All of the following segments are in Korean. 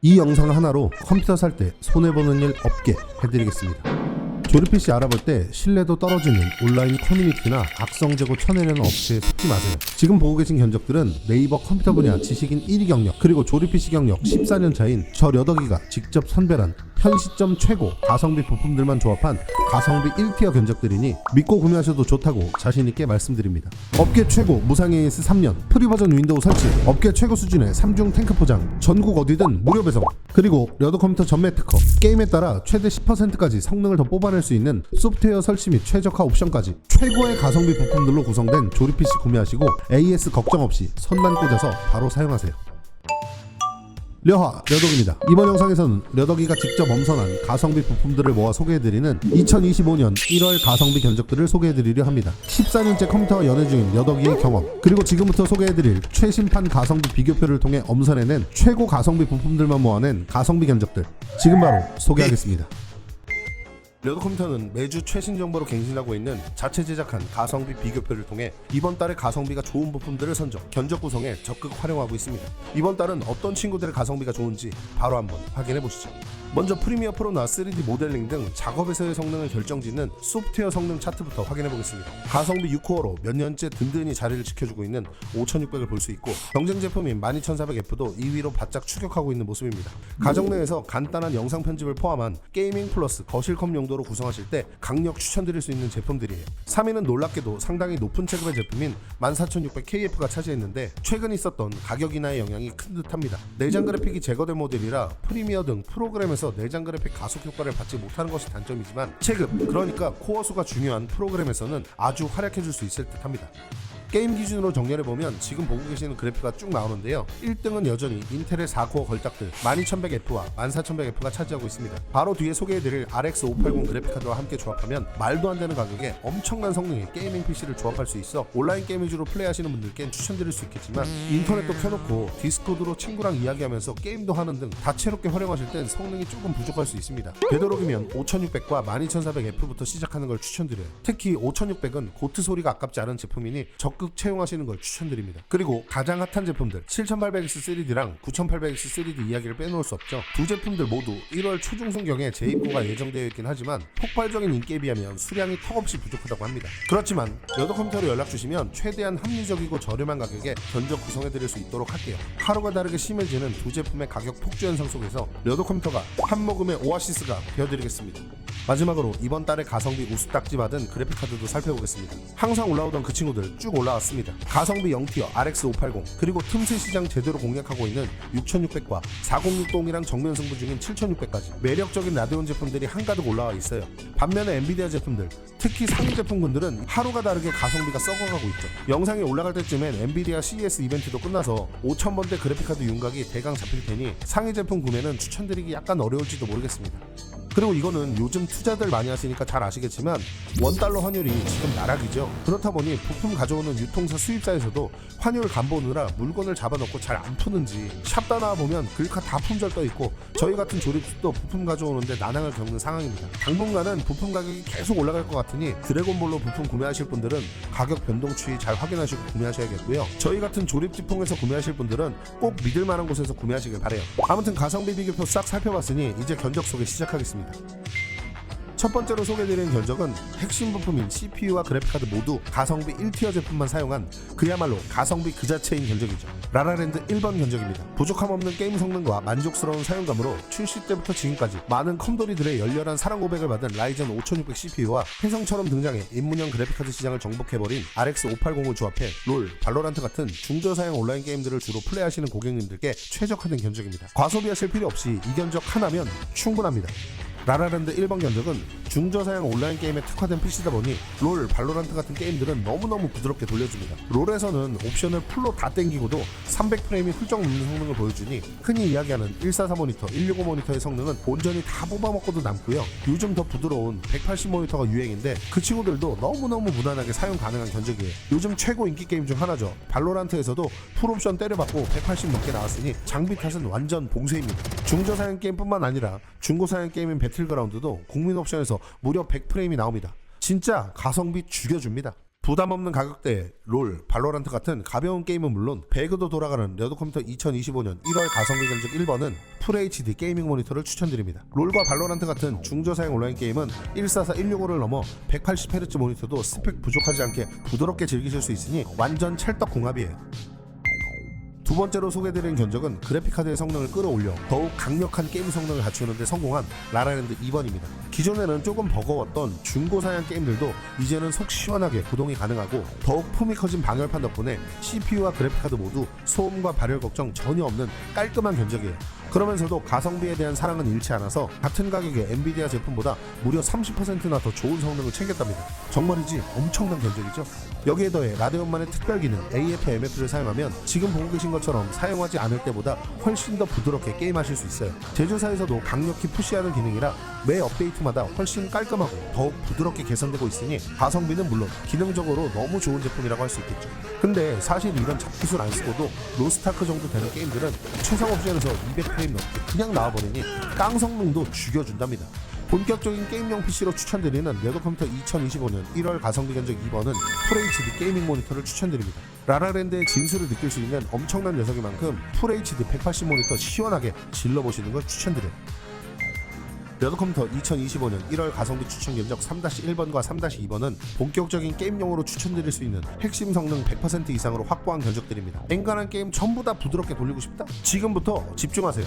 이 영상 하나로 컴퓨터 살 때 손해보는 일 없게 해드리겠습니다. 조립 PC 알아볼 때 신뢰도 떨어지는 온라인 커뮤니티나 악성 재고 쳐내려는 업체에 속지 마세요. 지금 보고 계신 견적들은 네이버 컴퓨터 분야 지식인 1위 경력 그리고 조립 PC 경력 14년 차인 저 려더기가 직접 선별한 현 시점 최고 가성비 부품들만 조합한 가성비 1티어 견적들이니 믿고 구매하셔도 좋다고 자신있게 말씀드립니다. 업계 최고 무상 AS 3년 프리버전 윈도우 설치, 업계 최고 수준의 3중 탱크 포장, 전국 어디든 무료 배송, 그리고 려더 컴퓨터 전매 특허, 게임에 따라 최대 10%까지 성능을 더 뽑아낼 수 있는 소프트웨어 설치 및 최적화 옵션까지 최고의 가성비 부품들로 구성된 조립 PC 구매하시고 AS 걱정 없이 선만 꽂아서 바로 사용하세요. 려하 려덕입니다. 이번 영상에서는 려덕이가 직접 엄선한 가성비 부품들을 모아 소개해드리는 2025년 1월 가성비 견적들을 소개해드리려 합니다. 14년째 컴퓨터와 연애 중인 려덕이의 경험, 그리고 지금부터 소개해드릴 최신판 가성비 비교표를 통해 엄선해낸 최고 가성비 부품들만 모아낸 가성비 견적들, 지금 바로 소개하겠습니다. 려더 컴퓨터는 매주 최신 정보로 갱신하고 있는 자체 제작한 가성비 비교표를 통해 이번 달의 가성비가 좋은 부품들을 선정, 견적 구성에 적극 활용하고 있습니다. 이번 달은 어떤 친구들의 가성비가 좋은지 바로 한번 확인해 보시죠. 먼저 프리미어 프로나 3D 모델링 등 작업에서의 성능을 결정짓는 소프트웨어 성능 차트부터 확인해 보겠습니다. 가성비 6코어로 몇 년째 든든히 자리를 지켜주고 있는 5600을 볼 수 있고, 경쟁 제품인 12400F도 2위로 바짝 추격하고 있는 모습입니다. 가정 내에서 간단한 영상 편집을 포함한 게이밍 플러스 거실컴 용도로 구성하실 때 강력 추천드릴 수 있는 제품들이에요. 3위는 놀랍게도 상당히 높은 체급의 제품인 14600KF가 차지했는데, 최근 있었던 가격 인하의 영향이 큰 듯합니다. 내장 그래픽이 제거된 모델이라 프리미어 등 프로그램에서 내장 그래픽 가속 효과를 받지 못하는 것이 단점이지만, 체급, 그러니까 코어 수가 중요한 프로그램에서는 아주 활약해줄 수 있을 듯합니다. 게임 기준으로 정렬해보면 지금 보고 계시는 그래프가 쭉 나오는데요. 1등은 여전히 인텔의 4코어 걸작들 12100F와 14100F가 차지하고 있습니다. 바로 뒤에 소개해드릴 RX 580 그래픽카드와 함께 조합하면 말도 안 되는 가격에 엄청난 성능의 게이밍 PC를 조합할 수 있어 온라인 게임 위주로 플레이하시는 분들께는 추천드릴 수 있겠지만, 인터넷도 켜놓고 디스코드로 친구랑 이야기하면서 게임도 하는 등 다채롭게 활용하실 땐 성능이 조금 부족할 수 있습니다. 되도록이면 5600과 12400F부터 시작하는 걸 추천드려요. 특히 5600은 고트 소리가 아깝지 않은 제품이니 적극 채용하시는 걸 추천드립니다. 그리고 가장 핫한 제품들 7800X 3D랑 9800X 3D 이야기를 빼놓을 수 없죠. 두 제품들 모두 1월 초중순경에 재입고가 예정되어 있긴 하지만 폭발적인 인기에 비하면 수량이 턱없이 부족하다고 합니다. 그렇지만 려더 컴퓨터로 연락 주시면 최대한 합리적이고 저렴한 가격에 견적 구성해드릴 수 있도록 할게요. 하루가 다르게 심해지는 두 제품의 가격 폭주 현상 속에서 려더 컴퓨터가 한 모금의 오아시스가 되어드리겠습니다. 마지막으로 이번 달에 가성비 우수딱지 받은 그래픽카드도 살펴보겠습니다. 항상 올라오던 그 친구들 쭉 올라왔습니다. 가성비 0티어 RX 580, 그리고 틈새 시장 제대로 공략하고 있는 6600과 4060이랑 정면 승부 중인 7600까지 매력적인 라데온 제품들이 한가득 올라와 있어요. 반면에 엔비디아 제품들, 특히 상위 제품군들은 하루가 다르게 가성비가 썩어가고 있죠. 영상이 올라갈 때쯤엔 엔비디아 CES 이벤트도 끝나서 5000번대 그래픽카드 윤곽이 대강 잡힐 테니 상위 제품 구매는 추천드리기 약간 어려울지도 모르겠습니다. 그리고 이거는 요즘 투자들 많이 하시니까 잘 아시겠지만 원달러 환율이 지금 나락이죠. 그렇다 보니 부품 가져오는 유통사 수입사에서도 환율 간보느라 물건을 잡아놓고 잘 안 푸는지 샵 다나 보면 글카 다 품절 떠있고, 저희 같은 조립도 부품 가져오는데 난항을 겪는 상황입니다. 당분간은 부품 가격이 계속 올라갈 것 같으니 드래곤볼로 부품 구매하실 분들은 가격 변동 추이 잘 확인하시고 구매하셔야겠고요. 저희 같은 조립지통에서 구매하실 분들은 꼭 믿을만한 곳에서 구매하시길 바래요. 아무튼 가성비 비교표 싹 살펴봤으니 이제 견적 소개 시작하겠습니다. 첫 번째로 소개드리는 견적은 핵심 부품인 CPU와 그래픽카드 모두 가성비 1티어 제품만 사용한 그야말로 가성비 그 자체인 견적이죠. 라라랜드 1번 견적입니다. 부족함 없는 게임 성능과 만족스러운 사용감으로 출시 때부터 지금까지 많은 컴돌이들의 열렬한 사랑 고백을 받은 라이젠 5600 CPU와 혜성처럼 등장해 입문형 그래픽카드 시장을 정복해버린 RX 580을 조합해 롤, 발로란트 같은 중저사양 온라인 게임들을 주로 플레이하시는 고객님들께 최적화된 견적입니다. 과소비하실 필요 없이 이 견적 하나면 충분합니다. 라라랜드 1번 견적은 중저사양 온라인 게임에 특화된 PC다 보니 롤, 발로란트 같은 게임들은 너무너무 부드럽게 돌려줍니다. 롤에서는 옵션을 풀로 다 땡기고도 300프레임이 훌쩍 넘는 성능을 보여주니 흔히 이야기하는 144 모니터, 165 모니터의 성능은 온전히 다 뽑아먹고도 남고요. 요즘 더 부드러운 180 모니터가 유행인데 그 친구들도 너무너무 무난하게 사용 가능한 견적이에요. 요즘 최고 인기 게임 중 하나죠. 발로란트에서도 풀옵션 때려받고 180 넘게 나왔으니 장비 탓은 완전 봉쇄입니다. 중저사양 게임뿐만 아니라 중고사양 게임인 배틀그라운드도 국민 옵션에서 무려 100프레임이 나옵니다. 진짜 가성비 죽여줍니다. 부담 없는 가격대에 롤, 발로란트 같은 가벼운 게임은 물론 배그도 돌아가는 레더컴퓨터 2025년 1월 가성비 견적 1번은 FHD 게이밍 모니터를 추천드립니다. 롤과 발로란트 같은 중저사양 온라인 게임은 144, 165를 넘어 180Hz 모니터도 스펙 부족하지 않게 부드럽게 즐기실 수 있으니 완전 찰떡궁합이에요. 두 번째로 소개드린 견적은 그래픽카드의 성능을 끌어올려 더욱 강력한 게임 성능을 갖추는 데 성공한 라라랜드 2번입니다. 기존에는 조금 버거웠던 중고사양 게임들도 이제는 속 시원하게 구동이 가능하고 더욱 폼이 커진 방열판 덕분에 CPU와 그래픽카드 모두 소음과 발열 걱정 전혀 없는 깔끔한 견적이에요. 그러면서도 가성비에 대한 사랑은 잃지 않아서 같은 가격의 엔비디아 제품보다 무려 30%나 더 좋은 성능을 챙겼답니다. 정말이지 엄청난 견적이죠. 여기에 더해 라데온만의 특별 기능 AF/MF를 사용하면 지금 보고 계신 것처럼 사용하지 않을 때보다 훨씬 더 부드럽게 게임하실 수 있어요. 제조사에서도 강력히 푸시하는 기능이라 매 업데이트마다 훨씬 깔끔하고 더욱 부드럽게 개선되고 있으니 가성비는 물론 기능적으로 너무 좋은 제품이라고 할 수 있겠죠. 근데 사실 이런 잡기술 안 쓰고도 로스트아크 정도 되는 게임들은 최상 옵션에서 200프레임 넘게 그냥 나와버리니 깡 성능도 죽여준답니다. 본격적인 게임용 PC로 추천드리는 레더컴퓨터 2025년 1월 가성비 견적 2번은 FHD 게이밍 모니터를 추천드립니다. 라라랜드의 진수를 느낄 수 있는 엄청난 녀석인 만큼 FHD 180 모니터 시원하게 질러보시는 걸 추천드려요. 레더컴퓨터 2025년 1월 가성비 추천 견적 3-1번과 3-2번은 본격적인 게임용으로 추천드릴 수 있는 핵심 성능 100% 이상으로 확보한 견적들입니다. 엔간한 게임 전부 다 부드럽게 돌리고 싶다? 지금부터 집중하세요.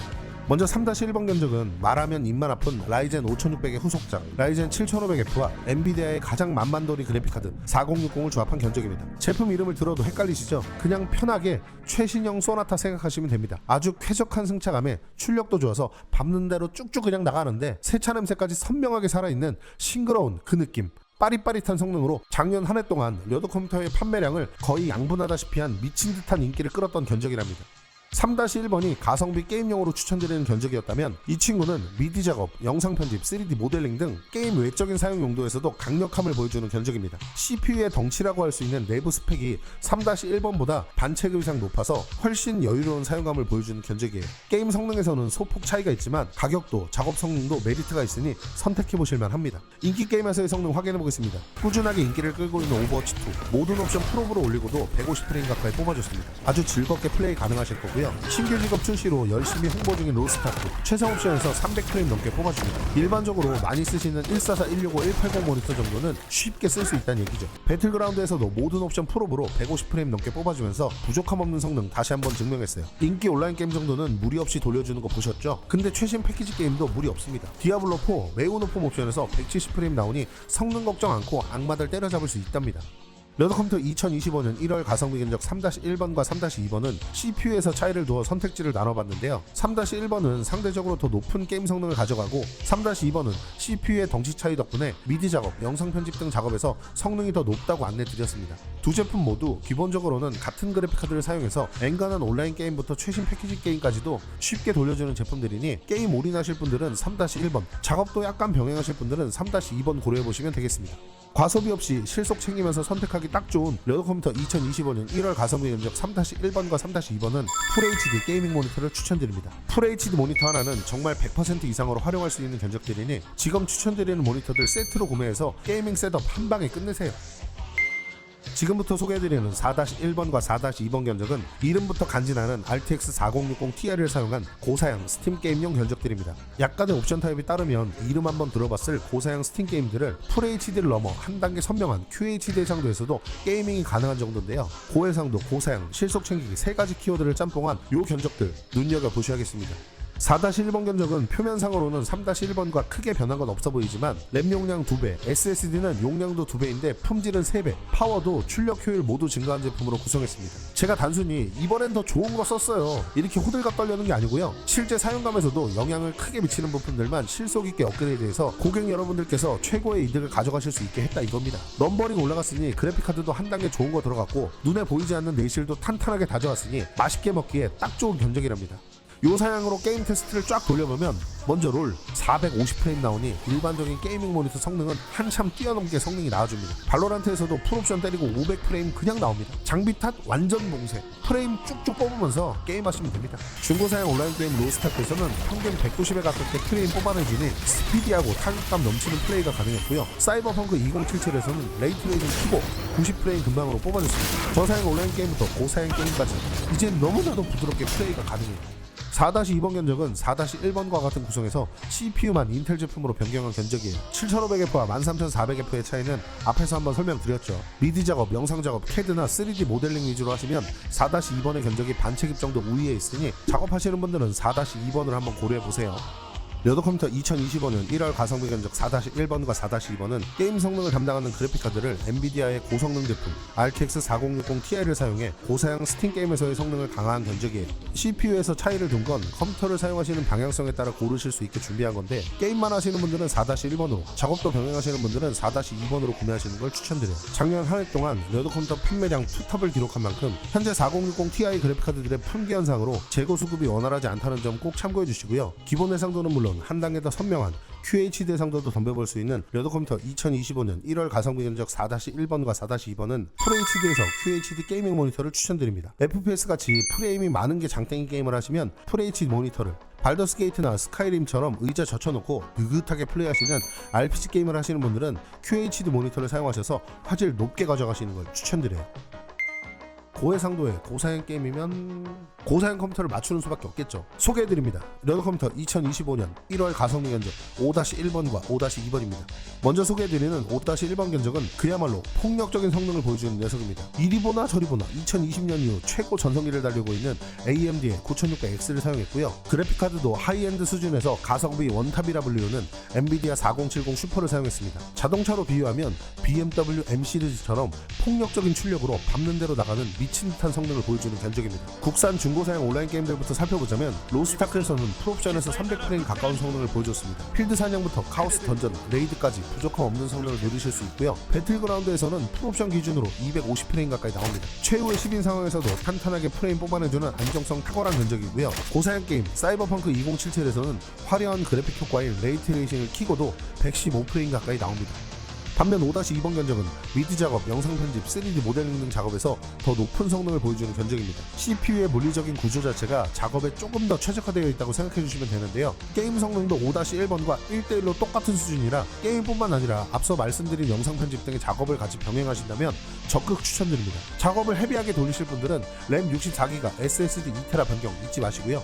먼저 3-1번 견적은 말하면 입만 아픈 라이젠 5600의 후속작 라이젠 7500F와 엔비디아의 가장 만만돌이 그래픽카드 4060을 조합한 견적입니다. 제품 이름을 들어도 헷갈리시죠? 그냥 편하게 최신형 소나타 생각하시면 됩니다. 아주 쾌적한 승차감에 출력도 좋아서 밟는 대로 쭉쭉 그냥 나가는데 세차 냄새까지 선명하게 살아있는 싱그러운 그 느낌. 빠릿빠릿한 성능으로 작년 한 해 동안 레더컴퓨터의 판매량을 거의 양분하다시피 한 미친 듯한 인기를 끌었던 견적이랍니다. 3-1번이 가성비 게임용으로 추천드리는 견적이었다면 이 친구는 미디 작업, 영상 편집, 3D 모델링 등 게임 외적인 사용 용도에서도 강력함을 보여주는 견적입니다. CPU의 덩치라고 할 수 있는 내부 스펙이 3-1번보다 반체급 이상 높아서 훨씬 여유로운 사용감을 보여주는 견적이에요. 게임 성능에서는 소폭 차이가 있지만 가격도 작업 성능도 메리트가 있으니 선택해보실만 합니다. 인기 게임에서의 성능 확인해보겠습니다. 꾸준하게 인기를 끌고 있는 오버워치2 모든 옵션 프로브로 올리고도 150프레임 가까이 뽑아줬습니다. 아주 즐겁게 플레이 가능하실 거고요. 신규 직업 출시로 열심히 홍보 중인 로스트아크 최상 옵션에서 300프레임 넘게 뽑아줍니다. 일반적으로 많이 쓰시는 144, 165, 180 모니터 정도는 쉽게 쓸 수 있다는 얘기죠. 배틀그라운드에서도 모든 옵션 프로브로 150프레임 넘게 뽑아주면서 부족함 없는 성능 다시 한번 증명했어요. 인기 온라인 게임 정도는 무리 없이 돌려주는 거 보셨죠? 근데 최신 패키지 게임도 무리 없습니다. 디아블로4 매우 높은 옵션에서 170프레임 나오니 성능 걱정 않고 악마들 때려잡을 수 있답니다. 레더컴퓨터 2025년 1월 가성비 견적 3-1번과 3-2번은 CPU에서 차이를 두어 선택지를 나눠봤는데요. 3-1번은 상대적으로 더 높은 게임 성능을 가져가고 3-2번은 CPU의 덩치 차이 덕분에 미디 작업, 영상 편집 등 작업에서 성능이 더 높다고 안내드렸습니다. 두 제품 모두 기본적으로는 같은 그래픽카드를 사용해서 엔간한 온라인 게임부터 최신 패키지 게임까지도 쉽게 돌려주는 제품들이니 게임 올인하실 분들은 3-1번, 작업도 약간 병행하실 분들은 3-2번 고려해보시면 되겠습니다. 과소비 없이 실속 챙기면서 선택하기 딱 좋은 레더컴퓨터 2025년 1월 가성비 견적 3-1번과 3-2번은 FHD 게이밍 모니터를 추천드립니다. FHD 모니터 하나는 정말 100% 이상으로 활용할 수 있는 견적들이니 지금 추천드리는 모니터들 세트로 구매해서 게이밍 셋업 한 방에 끝내세요. 지금부터 소개해드리는 4-1번과 4-2번 견적은 이름부터 간지나는 RTX 4060 Ti를 사용한 고사양 스팀 게임용 견적들입니다. 약간의 옵션 타입에 따르면 이름 한번 들어봤을 고사양 스팀 게임들을 FHD를 넘어 한 단계 선명한 QHD 해상도에서도 게이밍이 가능한 정도인데요. 고해상도, 고사양, 실속 챙기기 세 가지 키워드를 짬뽕한 요 견적들 눈여겨보셔야겠습니다. 4-1번 견적은 표면상으로는 3-1번과 크게 변한 건 없어 보이지만 램 용량 2배, SSD는 용량도 2배인데 품질은 3배, 파워도 출력 효율 모두 증가한 제품으로 구성했습니다. 제가 단순히 이번엔 더 좋은 거 썼어요 이렇게 호들갑 떨려는 게 아니고요. 실제 사용감에서도 영향을 크게 미치는 부분들만 실속 있게 업그레이드해서 고객 여러분들께서 최고의 이득을 가져가실 수 있게 했다 이겁니다. 넘버링 올라갔으니 그래픽카드도 한 단계 좋은 거 들어갔고 눈에 보이지 않는 내실도 탄탄하게 다져왔으니 맛있게 먹기에 딱 좋은 견적이랍니다. 요 사양으로 게임 테스트를 쫙 돌려보면 먼저 롤 450프레임 나오니 일반적인 게이밍 모니터 성능은 한참 뛰어넘게 성능이 나와줍니다. 발로란트에서도 풀옵션 때리고 500프레임 그냥 나옵니다. 장비 탓 완전 봉쇄, 프레임 쭉쭉 뽑으면서 게임하시면 됩니다. 중고사양 온라인 게임 로스타크에서는 평균 190에 가깝게 프레임 뽑아내주니 스피디하고 타격감 넘치는 플레이가 가능했고요. 사이버펑크 2077에서는 레이트레이징 키고 90프레임 금방으로 뽑아줬습니다. 저사양 온라인 게임부터 고사양 게임까지 이젠 너무나도 부드럽게 플레이가 가능해요. 4-2번 견적은 4-1번과 같은 구성에서 CPU만 인텔 제품으로 변경한 견적이에요. 7500F와 13400F의 차이는 앞에서 한번 설명드렸죠. 미디 작업, 영상 작업, CAD나 3D 모델링 위주로 하시면 4-2번의 견적이 반체급 정도 우위에 있으니 작업하시는 분들은 4-2번을 한번 고려해보세요. 여도컴퓨터 2025년 1월 가성비 견적 4-1번과 4-2번은 게임 성능을 담당하는 그래픽카드를 엔비디아의 고성능 제품 RTX 4060 Ti를 사용해 고사양 스팀 게임에서의 성능을 강화한 견적이에요. CPU에서 차이를 둔 건 컴퓨터를 사용하시는 방향성에 따라 고르실 수 있게 준비한 건데, 게임만 하시는 분들은 4-1번으로, 작업도 병행하시는 분들은 4-2번으로 구매하시는 걸 추천드려요. 작년 한 해 동안 여도컴퓨터 판매량 투탑을 기록한 만큼 현재 4060 Ti 그래픽카드들의 품귀 현상으로 재고 수급이 원활하지 않다는 점 꼭 참고해 주시고요. 기본 해상도는 물론 한 단계 더 선명한 QHD 해상도도 덤벼볼 수 있는 여도컴퓨터 2025년 1월 가성비 견적 4-1번과 4-2번은 FHD에서 QHD 게이밍 모니터를 추천드립니다. FPS 같이 프레임이 많은 게 장땡이 게임을 하시면 FHD 모니터를, 발더스 게이트나 스카이림처럼 의자 젖혀놓고 느긋하게 플레이하시는 RPG 게임을 하시는 분들은 QHD 모니터를 사용하셔서 화질 높게 가져가시는 걸 추천드려요. 고해상도의 고사양 게임이면 고사양 컴퓨터를 맞추는 수밖에 없겠죠. 소개해드립니다. 여도컴퓨터 2025년 1월 가성비 견적 5-1번과 5-2번입니다. 먼저 소개해드리는 5-1번 견적은 그야말로 폭력적인 성능을 보여주는 녀석입니다. 이리 보나 저리 보나 2020년 이후 최고 전성기를 달리고 있는 AMD의 9600X를 사용했고요. 그래픽카드도 하이엔드 수준에서 가성비 원탑이라 불리우는 엔비디아 4070 슈퍼를 사용했습니다. 자동차로 비유하면 BMW M 시리즈처럼 폭력적인 출력으로 밟는 대로 나가는 미친 듯한 성능을 보여주는 견적입니다. 국산 중고사양 온라인 게임들부터 살펴보자면 로스타크에서는 풀옵션에서 300프레임 가까운 성능을 보여줬습니다. 필드 사냥부터 카오스 던전, 레이드까지 부족함 없는 성능을 누리실 수 있고요. 배틀그라운드에서는 풀옵션 기준으로 250프레임 가까이 나옵니다. 최후의 10인 상황에서도 탄탄하게 프레임 뽑아내주는 안정성 탁월한 견적이고요. 고사양 게임 사이버펑크 2077에서는 화려한 그래픽 효과인 레이트레이싱을 키고도 115프레임 가까이 나옵니다. 반면 5-2번 견적은 미디 작업, 영상 편집, 3D 모델링 등 작업에서 더 높은 성능을 보여주는 견적입니다. CPU의 물리적인 구조 자체가 작업에 조금 더 최적화되어 있다고 생각해주시면 되는데요. 게임 성능도 5-1번과 1대1로 똑같은 수준이라 게임뿐만 아니라 앞서 말씀드린 영상 편집 등의 작업을 같이 병행하신다면 적극 추천드립니다. 작업을 헤비하게 돌리실 분들은 램 64GB, SSD 2TB 변경 잊지 마시고요.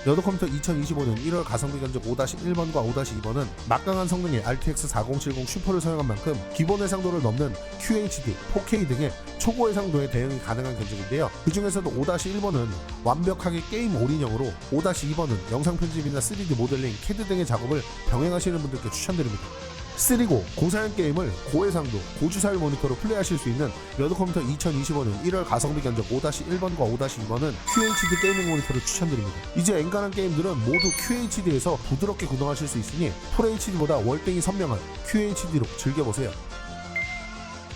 여도컴퓨터 2025년 1월 가성비 견적 5-1번과 5-2번은 막강한 성능의 RTX 4070 슈퍼를 사용한 만큼 기본 해상도를 넘는 QHD, 4K 등의 초고 해상도에 대응이 가능한 견적인데요. 그 중에서도 5-1번은 완벽하게 게임 올인형으로, 5-2번은 영상 편집이나 3D 모델링, CAD 등의 작업을 병행하시는 분들께 추천드립니다. 3고 고사양 게임을 고해상도, 고주사율 모니터로 플레이하실 수 있는 여도컴퓨터 2025년 1월 가성비 견적 5-1번과 5-2번은 QHD 게이밍 모니터를 추천드립니다. 이제 엔간한 게임들은 모두 QHD에서 부드럽게 구동하실 수 있으니 FHD보다 월등히 선명한 QHD로 즐겨보세요.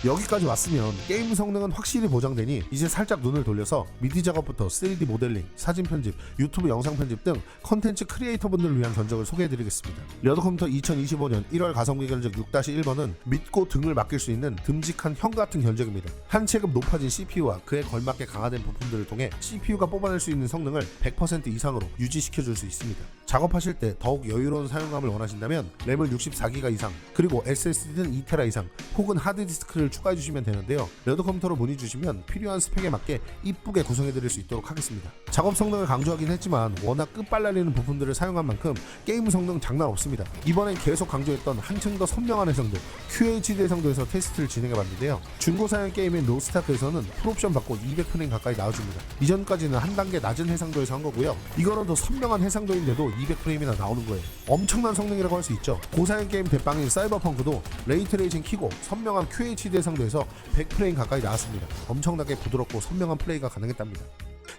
여기까지 왔으면 게임 성능은 확실히 보장되니 이제 살짝 눈을 돌려서 미디 작업부터 3D 모델링, 사진 편집, 유튜브 영상 편집 등 컨텐츠 크리에이터 분들을 위한 견적을 소개해드리겠습니다. 여도컴퓨터 2025년 1월 가성비 견적 6-1번은 믿고 등을 맡길 수 있는 듬직한 형 같은 견적입니다. 한 체급 높아진 CPU와 그에 걸맞게 강화된 부품들을 통해 CPU가 뽑아낼 수 있는 성능을 100% 이상으로 유지시켜줄 수 있습니다. 작업하실 때 더욱 여유로운 사용감을 원하신다면 램을 64GB 이상, 그리고 SSD는 2TB 이상, 혹은 하드디스크를 추가해주시면 되는데요. 여도컴퓨터로 문의주시면 필요한 스펙에 맞게 이쁘게 구성해드릴 수 있도록 하겠습니다. 작업 성능을 강조하긴 했지만 워낙 끝발날리는 부품들을 사용한 만큼 게임 성능 장난 없습니다. 이번엔 계속 강조했던 한층 더 선명한 해상도, QHD 해상도에서 테스트를 진행해봤는데요. 중고사양 게임인 로스타크에서는 풀옵션 받고 200프레임 가까이 나와줍니다. 이전까지는 한 단계 낮은 해상도에서 한 거고요. 이거는 더 선명한 해상도인데도 200프레임이나 나오는 거예요. 엄청난 성능이라고 할 수 있죠. 고사양 게임 대빵인 사이버펑크도 레이트레이싱 키고 선명한 QHD 해상도에서 100프레임 가까이 나왔습니다. 엄청나게 부드럽고 선명한 플레이가 가능했답니다.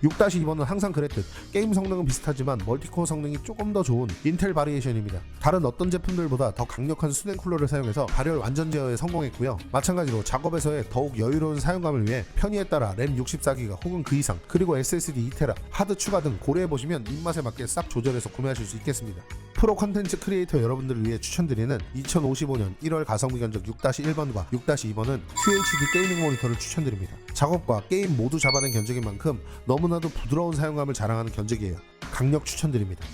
6-2번은 항상 그랬듯 게임 성능은 비슷하지만 멀티코어 성능이 조금 더 좋은 인텔 바리에이션입니다. 다른 어떤 제품들보다 더 강력한 수냉 쿨러를 사용해서 발열 완전 제어에 성공했고요. 마찬가지로 작업에서의 더욱 여유로운 사용감을 위해 편의에 따라 램 64기가 혹은 그 이상, 그리고 SSD 2테라, 하드 추가 등 고려해보시면 입맛에 맞게 싹 조절해서 구매하실 수 있겠습니다. 프로 컨텐츠 크리에이터 여러분들을 위해 추천드리는 2055년 1월 가성비 견적 6-1번과 6-2번은 QHD 게이밍 모니터를 추천드립니다. 작업과 게임 모두 잡아낸 견적인 만큼 너무나도 부드러운 사용감을 자랑하는 견적이에요. 강력 추천드립니다.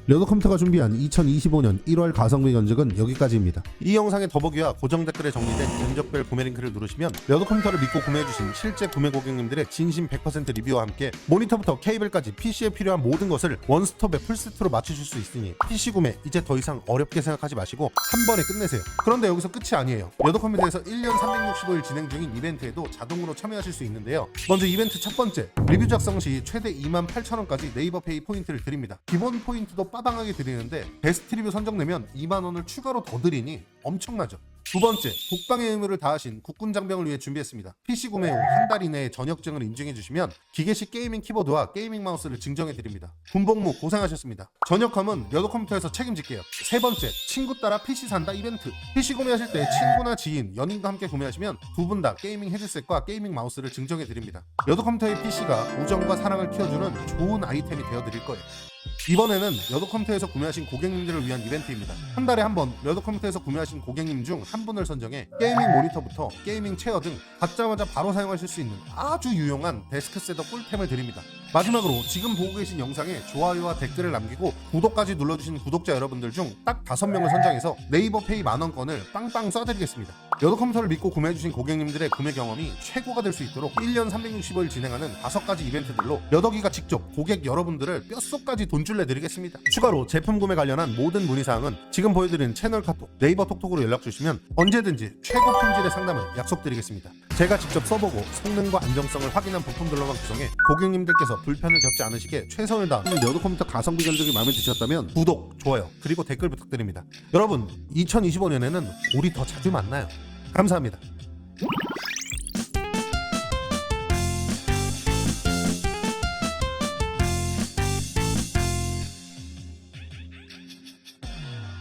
려더컴퓨터가 준비한 2025년 1월 가성비 견적은 여기까지입니다. 이 영상의 더보기와 고정 댓글에 정리된 견적별 구매 링크를 누르시면 려더컴퓨터를 믿고 구매해주신 실제 구매 고객님들의 진심 100% 리뷰와 함께 모니터부터 케이블까지 PC에 필요한 모든 것을 원스톱에 풀세트로 맞추실 수 있으니 PC 구매 이제 더 이상 어렵게 생각하지 마시고 한 번에 끝내세요. 그런데 여기서 끝이 아니에요. 려더컴퓨터에서 1년 365일 진행 중인 이벤트에도 자동으로 참여하실 수 있는데요. 먼저 이벤트 첫 번째, 리뷰 작성 시 최대 28,000원까지 네이버페이 포인트를 드립니다. 기본 포인트도 빠방하게 드리는데 베스트 리뷰 선정되면 2만원을 추가로 더 드리니 엄청나죠. 두 번째, 독방의 의무를 다하신 국군 장병을 위해 준비했습니다. PC 구매 후 한 달 이내에 전역증을 인증해주시면 기계식 게이밍 키보드와 게이밍 마우스를 증정해드립니다. 군복무 고생하셨습니다. 전역함은 려더컴퓨터에서 책임질게요. 세 번째, 친구 따라 PC 산다 이벤트. PC 구매하실 때 친구나 지인, 연인과 함께 구매하시면 두 분 다 게이밍 헤드셋과 게이밍 마우스를 증정해드립니다. 려더컴퓨터의 PC가 우정과 사랑을 키워주는 좋은 아이템이 되어드릴 거예요. 이번에는 려더컴퓨터에서 구매하신 고객님들을 위한 이벤트입니다. 한 달에 한 번 려더컴퓨터에서 구매하신 고객님 중 한 분을 선정해 게이밍 모니터부터 게이밍 체어 등 받자마자 바로 사용하실 수 있는 아주 유용한 데스크 셋업 꿀템을 드립니다. 마지막으로 지금 보고 계신 영상에 좋아요와 댓글을 남기고 구독까지 눌러주신 구독자 여러분들 중 딱 5명을 선정해서 네이버페이 만원권을 빵빵 쏴드리겠습니다. 려더컴퓨터를 믿고 구매해주신 고객님들의 구매 경험이 최고가 될 수 있도록 1년 365일 진행하는 5가지 이벤트들로 려더기가 직접 고객 여러분들을 뼛속까지 돈줄 내드리겠습니다. 추가로 제품 구매 관련한 모든 문의사항은 지금 보여드리는 채널 카톡, 네이버 톡톡으로 연락주시면 언제든지 최고 품질의 상담을 약속드리겠습니다. 제가 직접 써보고 성능과 안정성을 확인한 부품들로만 구성해 고객님들께서 불편을 겪지 않으시게 최선을 다한 려더컴퓨터 가성비 견적이 마음에 드셨다면 구독, 좋아요, 그리고 댓글 부탁드립니다. 여러분, 2025년에는 우리 더 자주 만나요. 감사합니다.